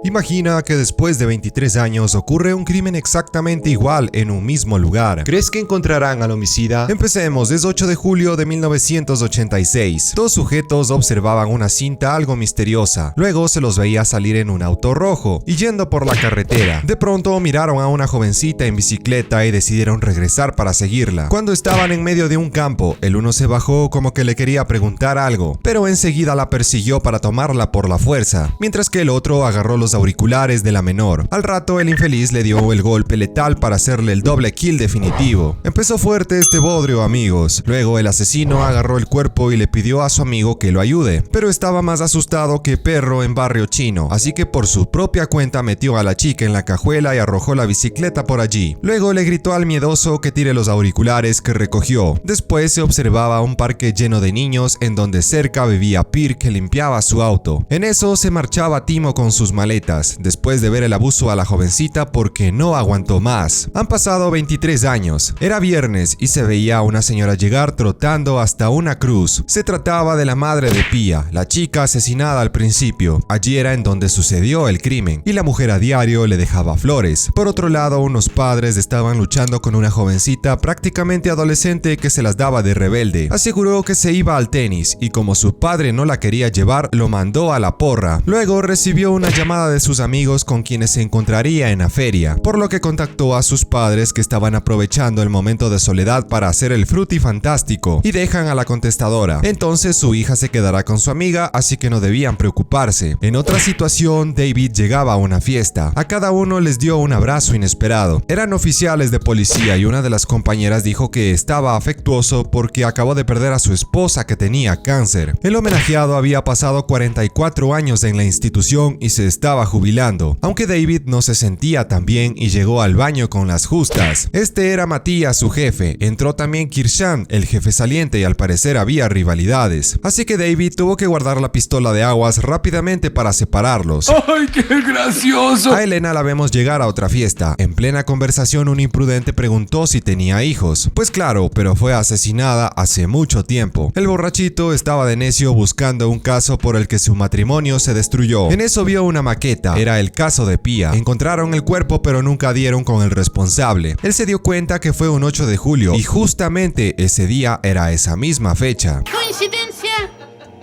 Imagina que después de 23 años ocurre un crimen exactamente igual en un mismo lugar. ¿Crees que encontrarán al homicida? Empecemos. Es 8 de julio de 1986. Dos sujetos observaban una cinta algo misteriosa. Luego se los veía salir en un auto rojo y yendo por la carretera. De pronto miraron a una jovencita en bicicleta y decidieron regresar para seguirla. Cuando estaban en medio de un campo, el uno se bajó como que le quería preguntar algo, pero enseguida la persiguió para tomarla por la fuerza, mientras que el otro agarró los auriculares de la menor. Al rato el infeliz le dio el golpe letal para hacerle el doble kill definitivo. Empezó fuerte este bodrio, amigos. Luego el asesino agarró el cuerpo y le pidió a su amigo que lo ayude, pero estaba más asustado que perro en barrio chino, así que por su propia cuenta metió a la chica en la cajuela y arrojó la bicicleta por allí. Luego le gritó al miedoso que tire los auriculares que recogió. Después se observaba un parque lleno de niños en donde cerca vivía Peer, que limpiaba su auto. En eso se marchaba Timo con sus maletas, después de ver el abuso a la jovencita porque no aguantó más. Han pasado 23 años. Era viernes y se veía a una señora llegar trotando hasta una cruz. Se trataba de la madre de Pia, la chica asesinada al principio. Allí era en donde sucedió el crimen y la mujer a diario le dejaba flores. Por otro lado, unos padres estaban luchando con una jovencita prácticamente adolescente que se las daba de rebelde. Aseguró que se iba al tenis y como su padre no la quería llevar, lo mandó a la porra. Luego recibió una llamada de sus amigos con quienes se encontraría en la feria, por lo que contactó a sus padres que estaban aprovechando el momento de soledad para hacer el frutifantástico y dejan a la contestadora. Entonces su hija se quedará con su amiga, así que no debían preocuparse. En otra situación, David llegaba a una fiesta. A cada uno les dio un abrazo inesperado. Eran oficiales de policía y una de las compañeras dijo que estaba afectuoso porque acabó de perder a su esposa que tenía cáncer. El homenajeado había pasado 44 años en la institución y se estaba jubilando, aunque David no se sentía tan bien y llegó al baño con las justas. Este era Matías, su jefe. Entró también Kirshan, el jefe saliente, y al parecer había rivalidades. Así que David tuvo que guardar la pistola de aguas rápidamente para separarlos. ¡Ay, qué gracioso! A Elena la vemos llegar a otra fiesta. En plena conversación, un imprudente preguntó si tenía hijos. Pues claro, pero fue asesinada hace mucho tiempo. El borrachito estaba de necio buscando un caso por el que su matrimonio se destruyó. En eso vio una maqueta. Era el caso de Pia. Encontraron el cuerpo pero nunca dieron con el responsable. Él se dio cuenta que fue un 8 de julio y justamente ese día era esa misma fecha. ¿Coincidencia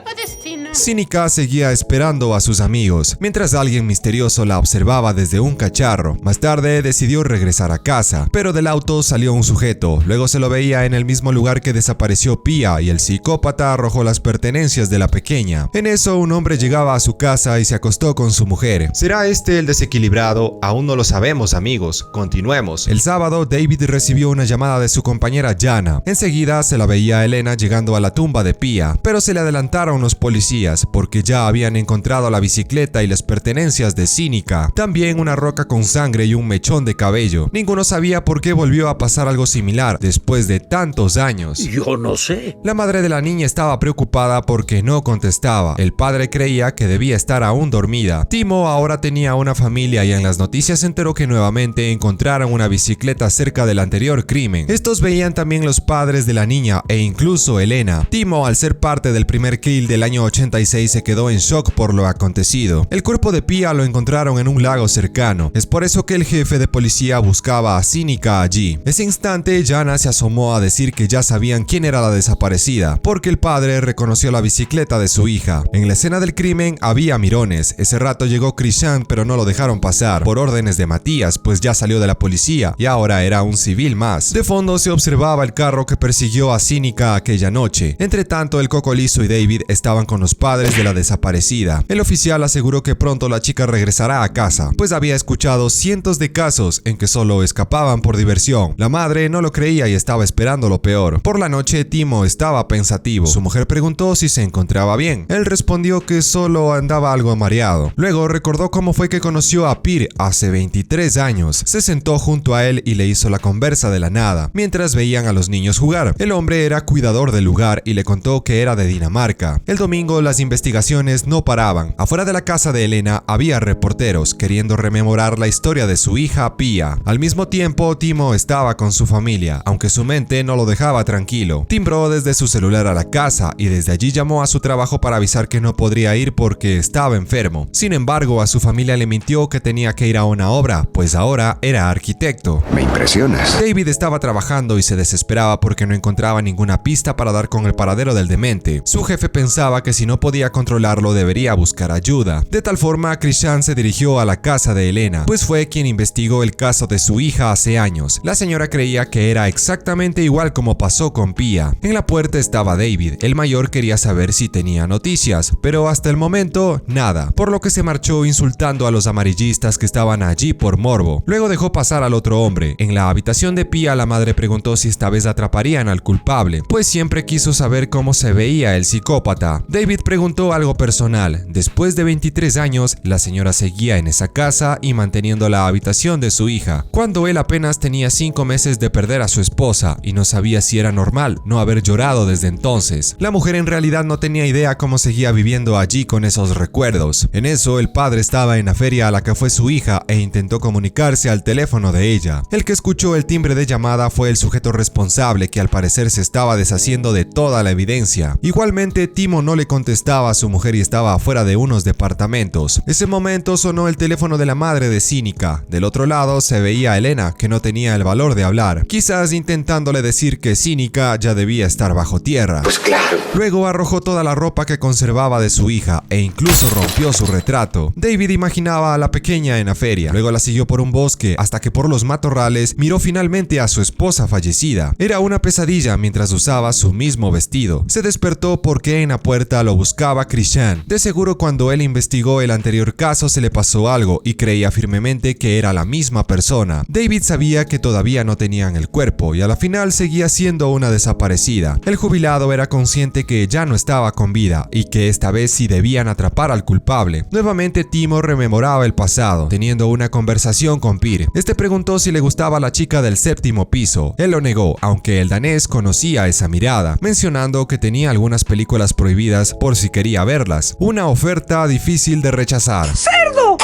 o destino? Cínica seguía esperando a sus amigos, mientras alguien misterioso la observaba desde un cacharro. Más tarde decidió regresar a casa, pero del auto salió un sujeto. Luego se lo veía en el mismo lugar que desapareció Pia y el psicópata arrojó las pertenencias de la pequeña. En eso un hombre llegaba a su casa y se acostó con su mujer. ¿Será este el desequilibrado? Aún no lo sabemos, amigos. Continuemos. El sábado, David recibió una llamada de su compañera Jana. Enseguida se la veía a Elena llegando a la tumba de Pia, pero se le adelantaron los policías porque ya habían encontrado la bicicleta y las pertenencias de Cínica, también una roca con sangre y un mechón de cabello. Ninguno sabía por qué volvió a pasar algo similar después de tantos años. Yo no sé. La madre de la niña estaba preocupada porque no contestaba. El padre creía que debía estar aún dormida. Timo ahora tenía una familia y en las noticias se enteró que nuevamente encontraron una bicicleta cerca del anterior crimen. Estos veían también los padres de la niña e incluso Elena. Timo, al ser parte del primer kill del año 86, se quedó en shock por lo acontecido. El cuerpo de Pia lo encontraron en un lago cercano. Es por eso que el jefe de policía buscaba a Cínica allí. Ese instante, Jana se asomó a decir que ya sabían quién era la desaparecida, porque el padre reconoció la bicicleta de su hija. En la escena del crimen había mirones. Ese rato llegó Krishan, pero no lo dejaron pasar, por órdenes de Matías, pues ya salió de la policía y ahora era un civil más. De fondo se observaba el carro que persiguió a Cínica aquella noche. Entre tanto, el Cocolizo y David estaban con los padres de la desaparecida. El oficial aseguró que pronto la chica regresará a casa, pues había escuchado cientos de casos en que solo escapaban por diversión. La madre no lo creía y estaba esperando lo peor. Por la noche, Timo estaba pensativo. Su mujer preguntó si se encontraba bien. Él respondió que solo andaba algo mareado. Luego recordó cómo fue que conoció a Peer hace 23 años. Se sentó junto a él y le hizo la conversa de la nada, mientras veían a los niños jugar. El hombre era cuidador del lugar y le contó que era de Dinamarca. El domingo la las investigaciones no paraban. Afuera de la casa de Elena había reporteros queriendo rememorar la historia de su hija Pia. Al mismo tiempo, Timo estaba con su familia, aunque su mente no lo dejaba tranquilo. Timbró desde su celular a la casa y desde allí llamó a su trabajo para avisar que no podría ir porque estaba enfermo. Sin embargo, a su familia le mintió que tenía que ir a una obra, pues ahora era arquitecto. Me impresionas. David estaba trabajando y se desesperaba porque no encontraba ninguna pista para dar con el paradero del demente. Su jefe pensaba que si no podía controlarlo debería buscar ayuda. De tal forma, Krishan se dirigió a la casa de Elena, pues fue quien investigó el caso de su hija hace años. La señora creía que era exactamente igual como pasó con Pia. En la puerta estaba David. El mayor quería saber si tenía noticias, pero hasta el momento nada, por lo que se marchó insultando a los amarillistas que estaban allí por morbo. Luego dejó pasar al otro hombre. En la habitación de Pia, la madre preguntó si esta vez atraparían al culpable, pues siempre quiso saber cómo se veía el psicópata. David preguntó algo personal. Después de 23 años, la señora seguía en esa casa y manteniendo la habitación de su hija, cuando él apenas tenía 5 meses de perder a su esposa y no sabía si era normal no haber llorado desde entonces. La mujer en realidad no tenía idea cómo seguía viviendo allí con esos recuerdos. En eso, el padre estaba en la feria a la que fue su hija e intentó comunicarse al teléfono de ella. El que escuchó el timbre de llamada fue el sujeto responsable, que al parecer se estaba deshaciendo de toda la evidencia. Igualmente, Timo no le contestaba a su mujer y estaba afuera de unos departamentos. Ese momento sonó el teléfono de la madre de Sinica. Del otro lado se veía a Elena, que no tenía el valor de hablar, quizás intentándole decir que Sinica ya debía estar bajo tierra. Pues claro. Luego arrojó toda la ropa que conservaba de su hija e incluso rompió su retrato. David imaginaba a la pequeña en la feria. Luego la siguió por un bosque hasta que por los matorrales miró finalmente a su esposa fallecida. Era una pesadilla mientras usaba su mismo vestido. Se despertó porque en la puerta lo buscaba Krishan. De seguro cuando él investigó el anterior caso se le pasó algo y creía firmemente que era la misma persona. David sabía que todavía no tenían el cuerpo y a la final seguía siendo una desaparecida. El jubilado era consciente que ya no estaba con vida y que esta vez sí debían atrapar al culpable. Nuevamente Timo rememoraba el pasado, teniendo una conversación con Pir. Este preguntó si le gustaba la chica del 7º piso. Él lo negó, aunque el danés conocía esa mirada, mencionando que tenía algunas películas prohibidas por si quería verlas. Una oferta difícil de rechazar. ¡Cerdo!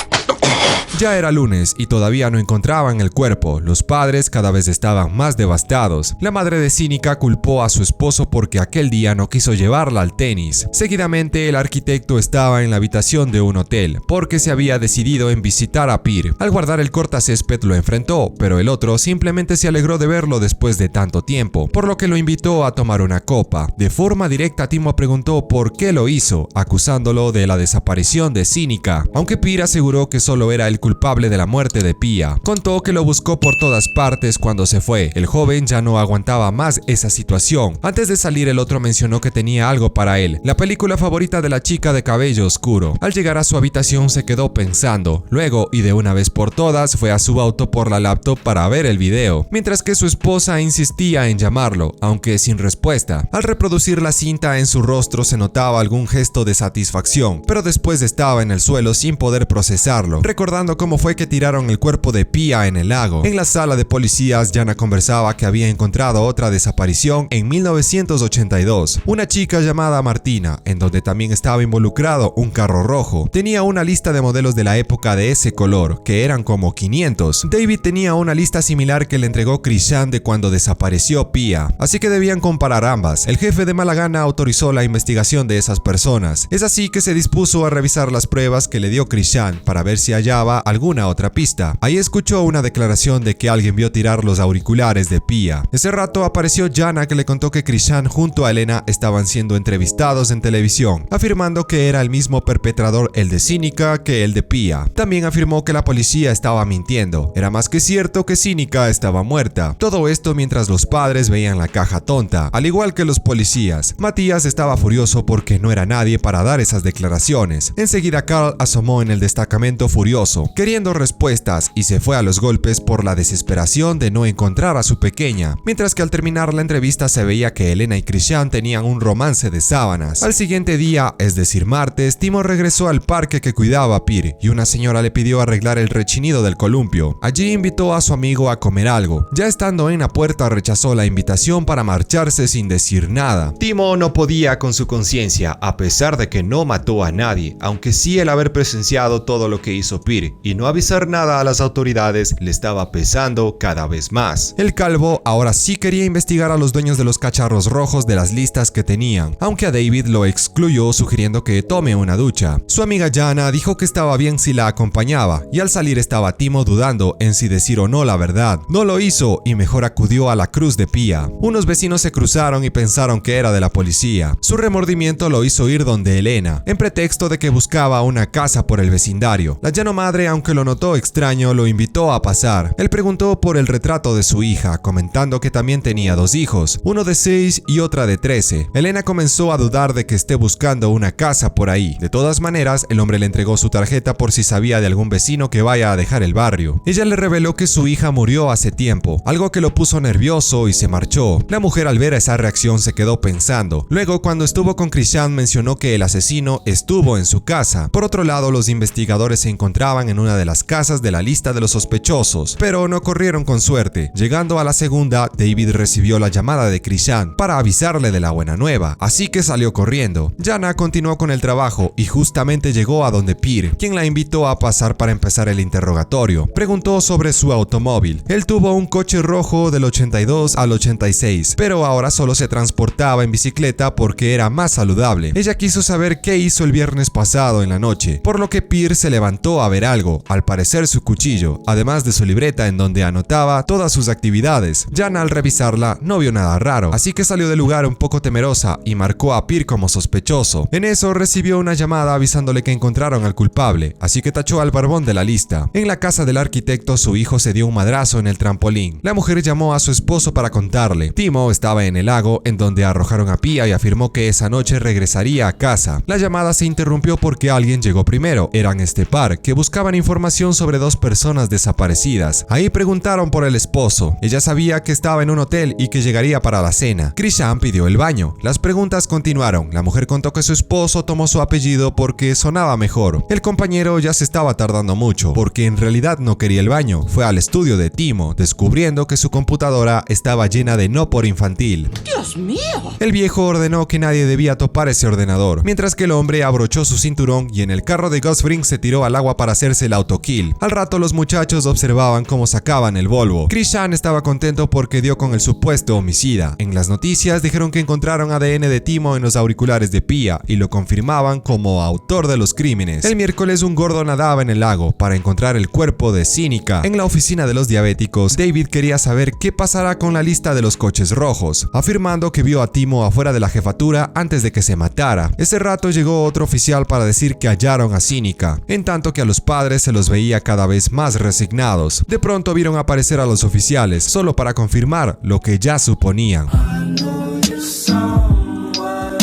Ya era lunes y todavía no encontraban el cuerpo. Los padres cada vez estaban más devastados. La madre de Sinica culpó a su esposo porque aquel día no quiso llevarla al tenis. Seguidamente, el arquitecto estaba en la habitación de un hotel porque se había decidido en visitar a Pir. Al guardar el cortacésped lo enfrentó, pero el otro simplemente se alegró de verlo después de tanto tiempo, por lo que lo invitó a tomar una copa. De forma directa, Timo preguntó por qué lo hizo, acusándolo de la desaparición de Sinica, aunque Pir aseguró que solo era el culpable de la muerte de Pia. Contó que lo buscó por todas partes cuando se fue. El joven ya no aguantaba más esa situación. Antes de salir, el otro mencionó que tenía algo para él, la película favorita de la chica de cabello oscuro. Al llegar a su habitación se quedó pensando. Luego, y de una vez por todas, fue a su auto por la laptop para ver el video, mientras que su esposa insistía en llamarlo, aunque sin respuesta. Al reproducir la cinta, en su rostro se notaba algún gesto de satisfacción, pero después estaba en el suelo sin poder procesarlo, recordando cómo fue que tiraron el cuerpo de Pia en el lago. En la sala de policías, Jana conversaba que había encontrado otra desaparición en 1982, una chica llamada Martina, en donde también estaba involucrado un carro rojo. Tenía una lista de modelos de la época de ese color, que eran como 500. David tenía una lista similar que le entregó Krishan de cuando desapareció Pia, así que debían comparar ambas. El jefe de mala gana autorizó la investigación de esas personas. Es así que se dispuso a revisar las pruebas que le dio Krishan para ver si hallaba alguna otra pista. Ahí escuchó una declaración de que alguien vio tirar los auriculares de Pia. Ese rato apareció Jana, que le contó que Krishan junto a Elena estaban siendo entrevistados en televisión, afirmando que era el mismo perpetrador el de Sinica que el de Pia. También afirmó que la policía estaba mintiendo. Era más que cierto que Sinica estaba muerta. Todo esto mientras los padres veían la caja tonta, al igual que los policías. Matías estaba furioso porque no era nadie para dar esas declaraciones. Enseguida Carl asomó en el destacamento furioso. queriendo respuestas, y se fue a los golpes por la desesperación de no encontrar a su pequeña, mientras que al terminar la entrevista se veía que Elena y Christian tenían un romance de sábanas. Al siguiente día, es decir martes, Timo regresó al parque que cuidaba a Peer y una señora le pidió arreglar el rechinido del columpio. Allí invitó a su amigo a comer algo. Ya estando en la puerta rechazó la invitación para marcharse sin decir nada. Timo no podía con su conciencia, a pesar de que no mató a nadie, aunque sí el haber presenciado todo lo que hizo Peer y no avisar nada a las autoridades le estaba pesando cada vez más. El calvo ahora sí quería investigar a los dueños de los cacharros rojos de las listas que tenían, aunque a David lo excluyó sugiriendo que tome una ducha. Su amiga Jana dijo que estaba bien si la acompañaba, y al salir estaba Timo dudando en si decir o no la verdad. No lo hizo y mejor acudió a la cruz de Pía. Unos vecinos se cruzaron y pensaron que era de la policía. Su remordimiento lo hizo ir donde Elena, en pretexto de que buscaba una casa por el vecindario. La llano madre, aunque lo notó extraño, lo invitó a pasar. Él preguntó por el retrato de su hija, comentando que también tenía dos hijos, uno de 6 y otra de 13. Elena comenzó a dudar de que esté buscando una casa por ahí. De todas maneras, el hombre le entregó su tarjeta por si sabía de algún vecino que vaya a dejar el barrio. Ella le reveló que su hija murió hace tiempo, algo que lo puso nervioso y se marchó. La mujer al ver esa reacción se quedó pensando. Luego, cuando estuvo con Christian, mencionó que el asesino estuvo en su casa. Por otro lado, los investigadores se encontraban en una de las casas de la lista de los sospechosos, pero no corrieron con suerte. Llegando a la segunda, David recibió la llamada de Christian para avisarle de la buena nueva, así que salió corriendo. Jana continuó con el trabajo y justamente llegó a donde Peer, quien la invitó a pasar para empezar el interrogatorio. Preguntó sobre su automóvil. Él tuvo un coche rojo del 82 al 86, pero ahora solo se transportaba en bicicleta porque era más saludable. Ella quiso saber qué hizo el viernes pasado en la noche, por lo que Peer se levantó a ver algo, al parecer su cuchillo, además de su libreta en donde anotaba todas sus actividades. Jana al revisarla no vio nada raro, así que salió del lugar un poco temerosa y marcó a Peer como sospechoso. En eso recibió una llamada avisándole que encontraron al culpable, así que tachó al barbón de la lista. En la casa del arquitecto, su hijo se dio un madrazo en el trampolín. La mujer llamó a su esposo para contarle. Timo estaba en el lago en donde arrojaron a Pía y afirmó que esa noche regresaría a casa. La llamada se interrumpió porque alguien llegó primero. Eran este par que buscaban información sobre dos personas desaparecidas. Ahí preguntaron por el esposo. Ella sabía que estaba en un hotel y que llegaría para la cena. Christian pidió el baño. Las preguntas continuaron. La mujer contó que su esposo tomó su apellido porque sonaba mejor. El compañero ya se estaba tardando mucho, porque en realidad no quería el baño. Fue al estudio de Timo, descubriendo que su computadora estaba llena de no por infantil. ¡Dios mío! El viejo ordenó que nadie debía topar ese ordenador, mientras que el hombre abrochó su cinturón y en el carro de Gus Fring se tiró al agua para hacerse el autokill. Al rato los muchachos observaban cómo sacaban el Volvo. Christian estaba contento porque dio con el supuesto homicida. En las noticias dijeron que encontraron ADN de Timo en los auriculares de Pía y lo confirmaban como autor de los crímenes. El miércoles un gordo nadaba en el lago para encontrar el cuerpo de Sinica. En la oficina de los diabéticos, David quería saber qué pasará con la lista de los coches rojos, afirmando que vio a Timo afuera de la jefatura antes de que se matara. Ese rato llegó otro oficial para decir que hallaron a Sinica, en tanto que a los padres se los veía cada vez más resignados. De pronto vieron aparecer a los oficiales, solo para confirmar lo que ya suponían.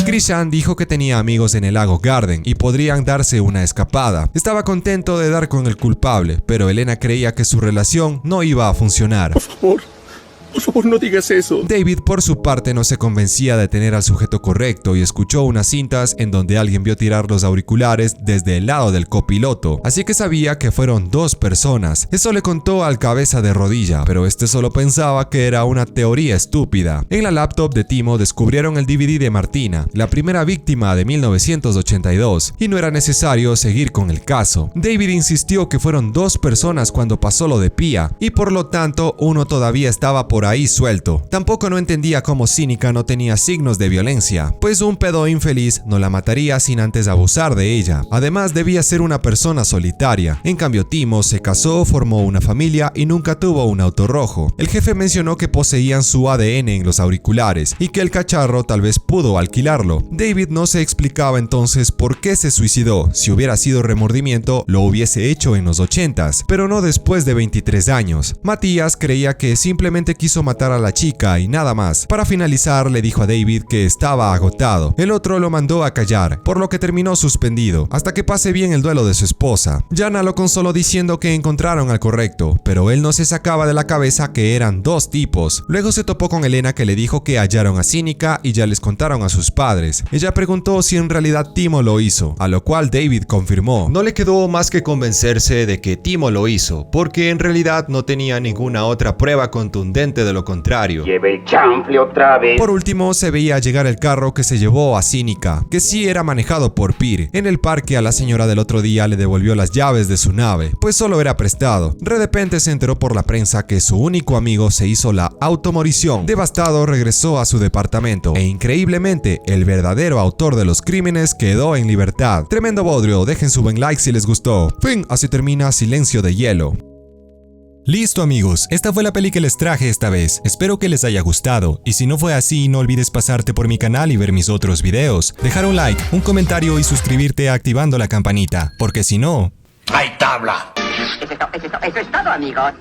Christian dijo que tenía amigos en el lago Garden y podrían darse una escapada. Estaba contento de dar con el culpable, pero Elena creía que su relación no iba a funcionar. Por favor, no digas eso. David, por su parte, no se convencía de tener al sujeto correcto y escuchó unas cintas en donde alguien vio tirar los auriculares desde el lado del copiloto, así que sabía que fueron dos personas. Eso le contó al cabeza de rodilla, pero este solo pensaba que era una teoría estúpida. En la laptop de Timo descubrieron el DVD de Martina, la primera víctima de 1982, y no era necesario seguir con el caso. David insistió que fueron dos personas cuando pasó lo de Pía, y por lo tanto uno todavía estaba por ahí suelto. Tampoco no entendía cómo Sinica no tenía signos de violencia, pues un pedo infeliz no la mataría sin antes abusar de ella. Además debía ser una persona solitaria. En cambio Timo se casó, formó una familia y nunca tuvo un auto rojo. El jefe mencionó que poseían su ADN en los auriculares y que el cacharro tal vez pudo alquilarlo. David no se explicaba entonces por qué se suicidó. Si hubiera sido remordimiento lo hubiese hecho en los 80s, pero no después de 23 años. Matías creía que simplemente quiso hizo matar a la chica y nada más. Para finalizar, le dijo a David que estaba agotado. El otro lo mandó a callar, por lo que terminó suspendido, hasta que pase bien el duelo de su esposa. Jana lo consoló diciendo que encontraron al correcto, pero él no se sacaba de la cabeza que eran dos tipos. Luego se topó con Elena, que le dijo que hallaron a Sinica y ya les contaron a sus padres. Ella preguntó si en realidad Timo lo hizo, a lo cual David confirmó. No le quedó más que convencerse de que Timo lo hizo, porque en realidad no tenía ninguna otra prueba contundente de lo contrario. Lleve el chanfle otra vez. Por último, se veía llegar el carro que se llevó a Sinica, que sí era manejado por Peer. En el parque, a la señora del otro día le devolvió las llaves de su nave, pues solo era prestado. De repente se enteró por la prensa que su único amigo se hizo la automorición. Devastado, regresó a su departamento e increíblemente el verdadero autor de los crímenes quedó en libertad. Tremendo bodrio, dejen su buen like si les gustó. Fin, así termina Silencio de Hielo. Listo amigos, esta fue la peli que les traje esta vez, espero que les haya gustado, y si no fue así no olvides pasarte por mi canal y ver mis otros videos, dejar un like, un comentario y suscribirte activando la campanita, porque si no... ¡Hay tabla! Eso es todo, amigos.